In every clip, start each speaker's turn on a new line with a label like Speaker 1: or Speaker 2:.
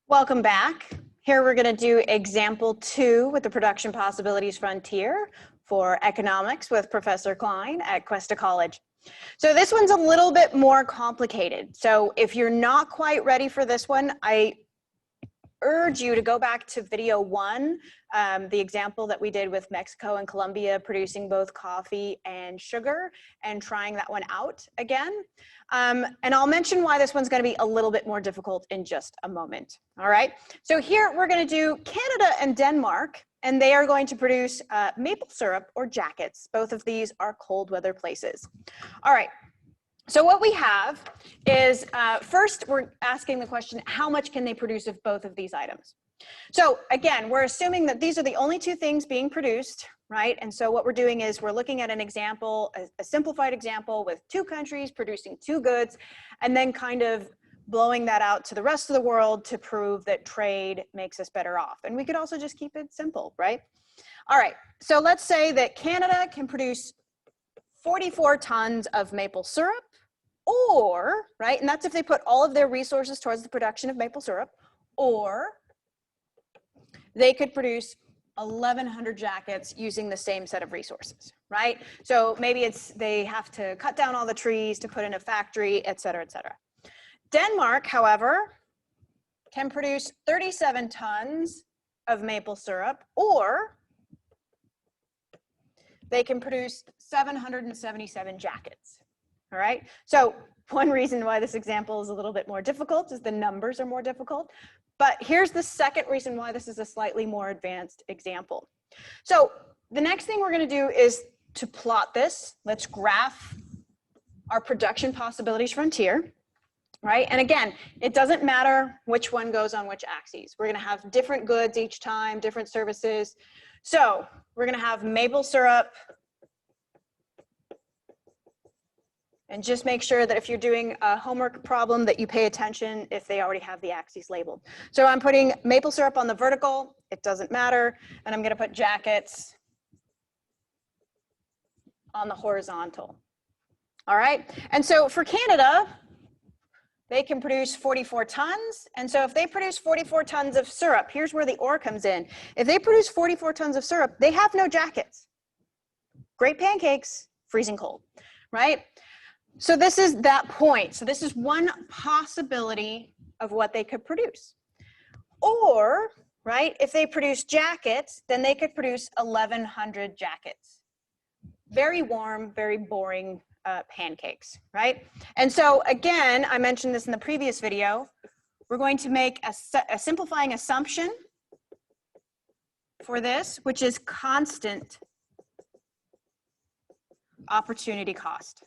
Speaker 1: Welcome back. Here we're going to do example 2 with the production possibilities frontier for economics with Professor Klein at Cuesta College. So this one's a little bit more complicated. So if you're not quite ready for this one, I urge you to go back to video 1, the example that we did with Mexico and Colombia producing both coffee and sugar, and trying that one out again. And I'll mention why this one's going to be a little bit more difficult in just a moment. All right, so here we're going to do Canada and Denmark, and they are going to produce maple syrup or jackets. Both of these are cold weather places. All right. So what we have is, first we're asking the question, how much can they produce of both of these items? So again, we're assuming that these are the only 2 things being produced, right? And so what we're doing is we're looking at an example, a simplified example with 2 countries producing 2 goods, and then kind of blowing that out to the rest of the world to prove that trade makes us better off. And we could also just keep it simple, right? All right, so let's say that Canada can produce 44 tons of maple syrup, or, right, and that's if they put all of their resources towards the production of maple syrup, or they could produce 1,100 jackets using the same set of resources, right? So maybe they have to cut down all the trees to put in a factory, et cetera, et cetera. Denmark, however, can produce 37 tons of maple syrup, or they can produce 777 jackets. All right, so one reason why this example is a little bit more difficult is the numbers are more difficult. But here's the second reason why this is a slightly more advanced example. So the next thing we're going to do is to plot this. Let's graph our production possibilities frontier, right? And again, it doesn't matter which one goes on which axes. We're going to have different goods each time, different services. So we're going to have maple syrup. And just make sure that if you're doing a homework problem that you pay attention if they already have the axes labeled. So I'm putting maple syrup on the vertical, it doesn't matter, and I'm going to put jackets on the horizontal. All right, and so for Canada, they can produce 44 tons, and so if they produce 44 tons of syrup, here's where the or comes in. If they produce 44 tons of syrup, they have no jackets. Great pancakes, freezing cold, right? So this is that point. So this is one possibility of what they could produce. Or, right, if they produce jackets, then they could produce 1,100 jackets. Very warm, very boring pancakes, right? And so again, I mentioned this in the previous video, we're going to make a simplifying assumption for this, which is constant opportunity cost.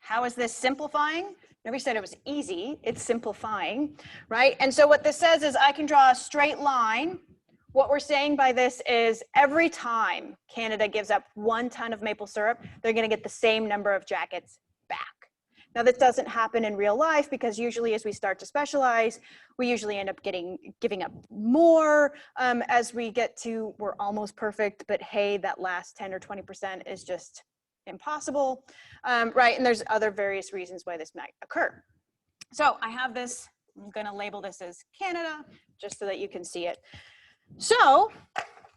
Speaker 1: How is this simplifying? Nobody said it was easy, it's simplifying, right? And so what this says is I can draw a straight line. What we're saying by this is every time Canada gives up 1 ton of maple syrup, they're gonna get the same number of jackets back. Now this doesn't happen in real life because usually as we start to specialize, we usually end up giving up more as we get to, we're almost perfect, but hey, that last 10 or 20% is just impossible, right? And there's other various reasons why this might occur. So I have this, I'm going to label this as Canada, just so that you can see it. So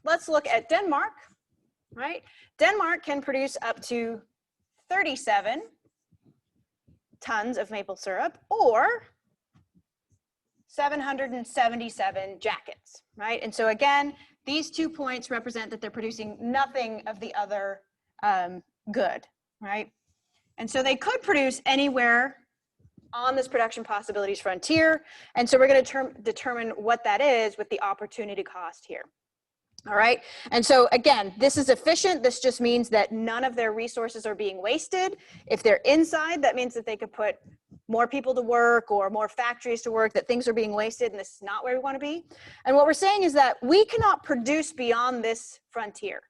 Speaker 1: let's look at Denmark, right? Denmark can produce up to 37 tons of maple syrup, or 777 jackets, right? And so again, these 2 points represent that they're producing nothing of the other good, right? And so they could produce anywhere on this production possibilities frontier. And so we're going to determine what that is with the opportunity cost here. All right. And so again, this is efficient. This just means that none of their resources are being wasted. If they're inside, that means that they could put more people to work or more factories to work, that things are being wasted, and this is not where we want to be. And what we're saying is that we cannot produce beyond this frontier,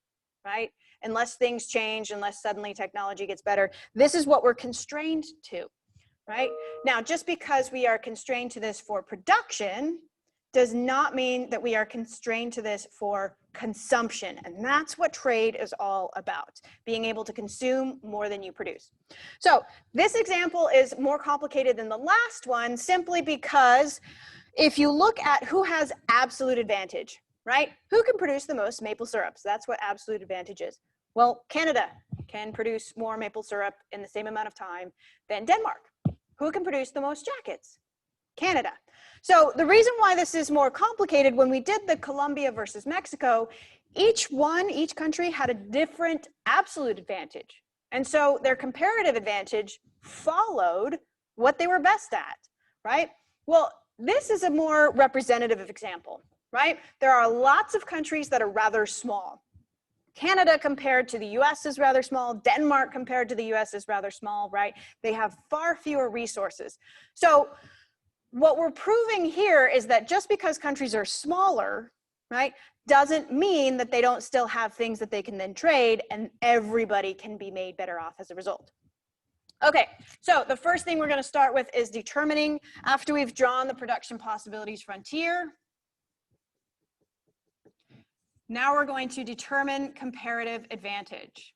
Speaker 1: right? Unless things change, unless suddenly technology gets better. This is what we're constrained to, right? Now, just because we are constrained to this for production does not mean that we are constrained to this for consumption. And that's what trade is all about, being able to consume more than you produce. So this example is more complicated than the last one, simply because if you look at who has absolute advantage, right? Who can produce the most maple syrups? That's what absolute advantage is. Well, Canada can produce more maple syrup in the same amount of time than Denmark. Who can produce the most jackets? Canada. So the reason why this is more complicated, when we did the Colombia versus Mexico, each country had a different absolute advantage. And so their comparative advantage followed what they were best at, right? Well, this is a more representative example, right? There are lots of countries that are rather small. Canada compared to the US is rather small. Denmark compared to the US is rather small, right? They have far fewer resources. So what we're proving here is that just because countries are smaller, right, doesn't mean that they don't still have things that they can then trade, and everybody can be made better off as a result. Okay, so the first thing we're going to start with is determining, after we've drawn the production possibilities frontier, now we're going to determine comparative advantage,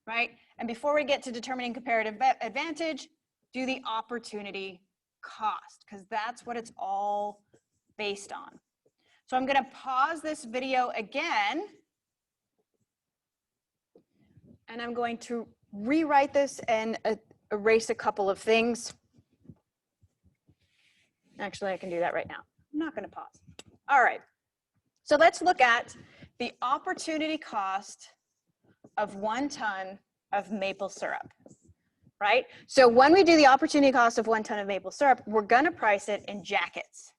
Speaker 1: right? And before we get to determining comparative advantage, do the opportunity cost, because that's what it's all based on. So I'm going to pause this video again, and I'm going to rewrite this and erase a couple of things. Actually, I can do that right now. I'm not going to pause. All right. So let's look at the opportunity cost of 1 ton of maple syrup, right? So when we do the opportunity cost of 1 ton of maple syrup, we're going to price it in jackets.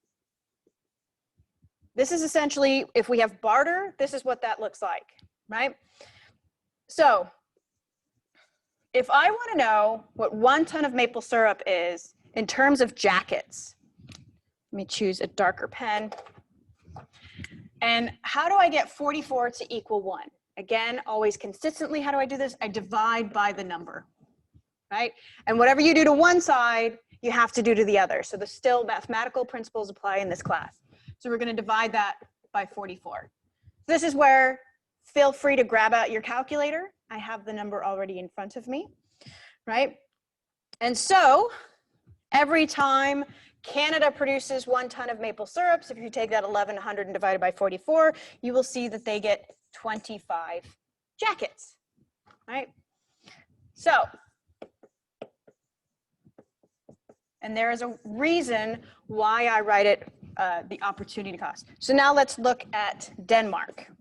Speaker 1: This is essentially, if we have barter, this is what that looks like, right? So if I want to know what 1 ton of maple syrup is in terms of jackets, let me choose a darker pen. And how do I get 44 to equal 1? Again, always consistently, how do I do this? I divide by the number, right? And whatever you do to one side, you have to do to the other. So the still mathematical principles apply in this class. So we're going to divide that by 44. This is where, feel free to grab out your calculator. I have the number already in front of me, right? And so every time Canada produces 1 ton of maple syrups, if you take that 1,100 and divide it by 44, you will see that they get 25 jackets, right? So, and there is a reason why I write it the opportunity cost. So now let's look at Denmark,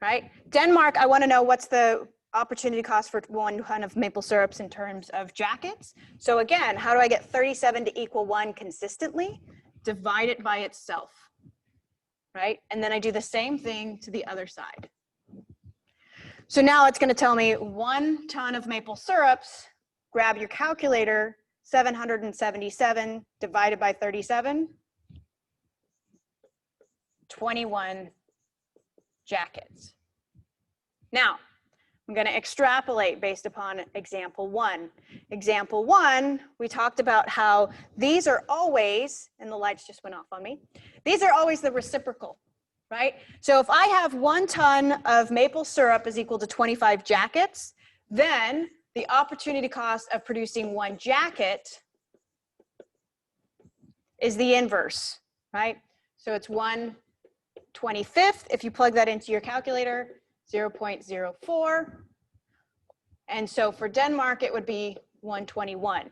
Speaker 1: right? Denmark, I want to know what's the opportunity cost for 1 ton of maple syrups in terms of jackets. So again, how do I get 37 to equal 1 consistently? Divide it by itself, right? And then I do the same thing to the other side. So now it's going to tell me 1 ton of maple syrups, grab your calculator, 777 divided by 37, 21 jackets. Now, I'm going to extrapolate based upon example 1. Example 1, we talked about how these are always, and the lights just went off on me, these are always the reciprocal, right? So if I have 1 ton of maple syrup is equal to 25 jackets, then the opportunity cost of producing 1 jacket is the inverse, right? So it's 1/25. If you plug that into your calculator, 0.04. And so for Denmark, it would be 121,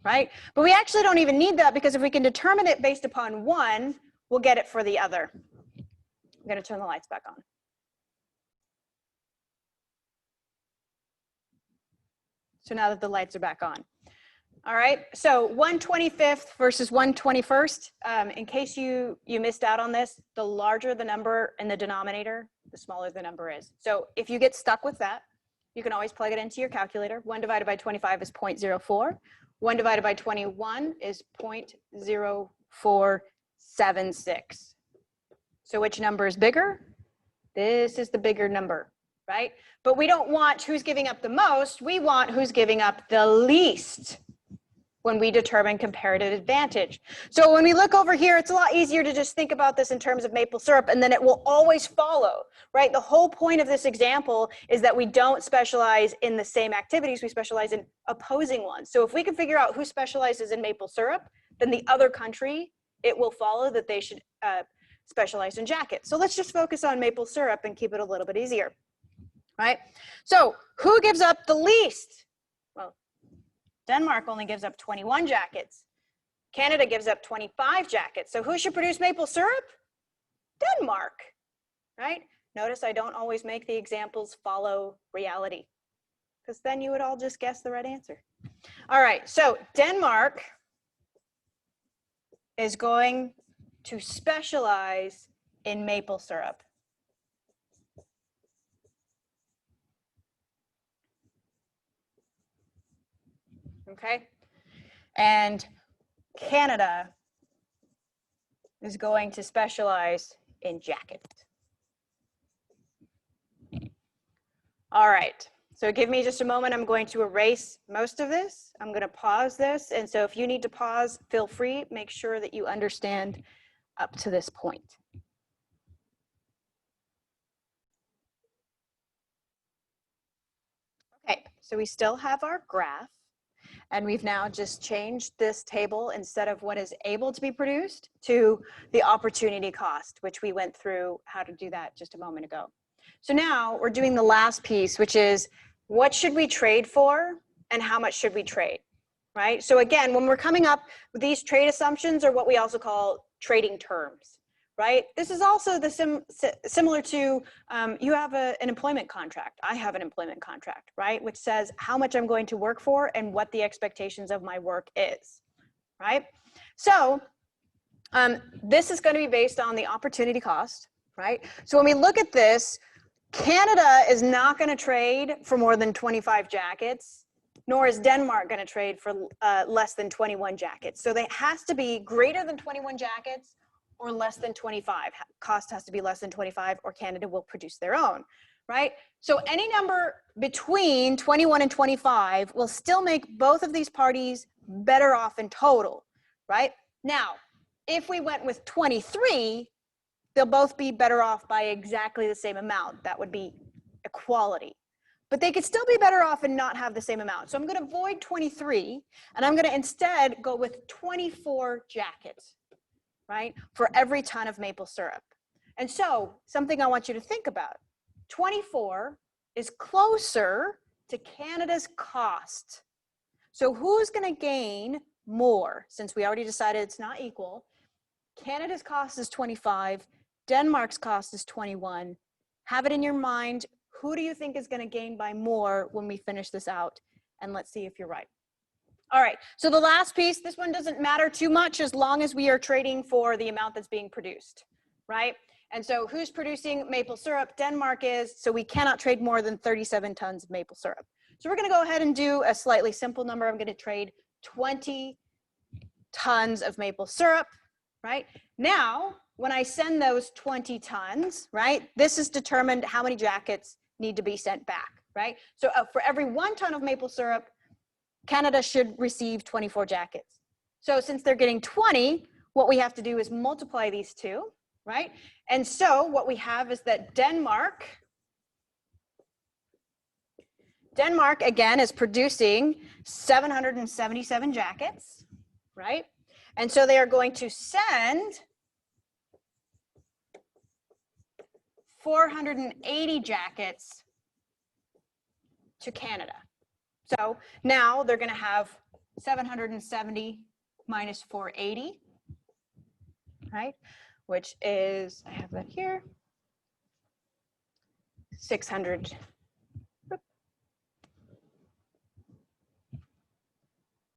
Speaker 1: right? But we actually don't even need that, because if we can determine it based upon 1, we'll get it for the other. I'm going to turn the lights back on. So now that the lights are back on. All right, so 1/25 versus 1/21. In case you missed out on this, the larger the number in the denominator, the smaller the number is. So if you get stuck with that, you can always plug it into your calculator. 1 divided by 25 is 0.04. 1 divided by 21 is 0.0476. So which number is bigger? This is the bigger number, right? But we don't want who's giving up the most. We want who's giving up the least. when we determine comparative advantage. So when we look over here, it's a lot easier to just think about this in terms of maple syrup, and then it will always follow, right? The whole point of this example is that we don't specialize in the same activities, we specialize in opposing ones. So if we can figure out who specializes in maple syrup, then the other country, it will follow that they should specialize in jackets. So let's just focus on maple syrup and keep it a little bit easier, right? So who gives up the least? Well, Denmark only gives up 21 jackets. Canada gives up 25 jackets. So who should produce maple syrup? Denmark, right? Notice I don't always make the examples follow reality, because then you would all just guess the right answer. All right, so Denmark is going to specialize in maple syrup. Okay, and Canada is going to specialize in jackets. All right, so give me just a moment. I'm going to erase most of this. I'm going to pause this, and so if you need to pause, feel free. Make sure that you understand up to this point. Okay, so we still have our graph, and we've now just changed this table instead of what is able to be produced to the opportunity cost, which we went through how to do that just a moment ago. So now we're doing the last piece, which is what should we trade for and how much should we trade, right? So again, when we're coming up with these trade assumptions are what we also call trading terms, right? This is also the similar to you have an employment contract. I have an employment contract, right? Which says how much I'm going to work for and what the expectations of my work is, right? So this is going to be based on the opportunity cost, right? So when we look at this, Canada is not going to trade for more than 25 jackets, nor is Denmark going to trade for less than 21 jackets. So it has to be greater than 21 jackets or less than 25. Cost has to be less than 25 or Canada will produce their own, right? So any number between 21 and 25 will still make both of these parties better off in total, right? Now, if we went with 23, they'll both be better off by exactly the same amount. That would be equality. But they could still be better off and not have the same amount. So I'm going to avoid 23, and I'm going to instead go with 24 jackets, right, for every ton of maple syrup. And so something I want you to think about, 24 is closer to Canada's cost. So who's going to gain more? Since we already decided it's not equal, Canada's cost is 25, Denmark's cost is 21. Have it in your mind, who do you think is going to gain by more when we finish this out? And let's see if you're right. All right, so the last piece, this one doesn't matter too much as long as we are trading for the amount that's being produced, right? And so who's producing maple syrup? Denmark is, so we cannot trade more than 37 tons of maple syrup. So we're going to go ahead and do a slightly simple number. I'm going to trade 20 tons of maple syrup, right? Now, when I send those 20 tons, right, this is determined how many jackets need to be sent back, right? So for every 1 ton of maple syrup, Canada should receive 24 jackets. So since they're getting 20, what we have to do is multiply these two, right? And so what we have is that Denmark again is producing 777 jackets, right? And so they are going to send 480 jackets to Canada. So now they're going to have 770 minus 480, right? Which is, I have that here, 600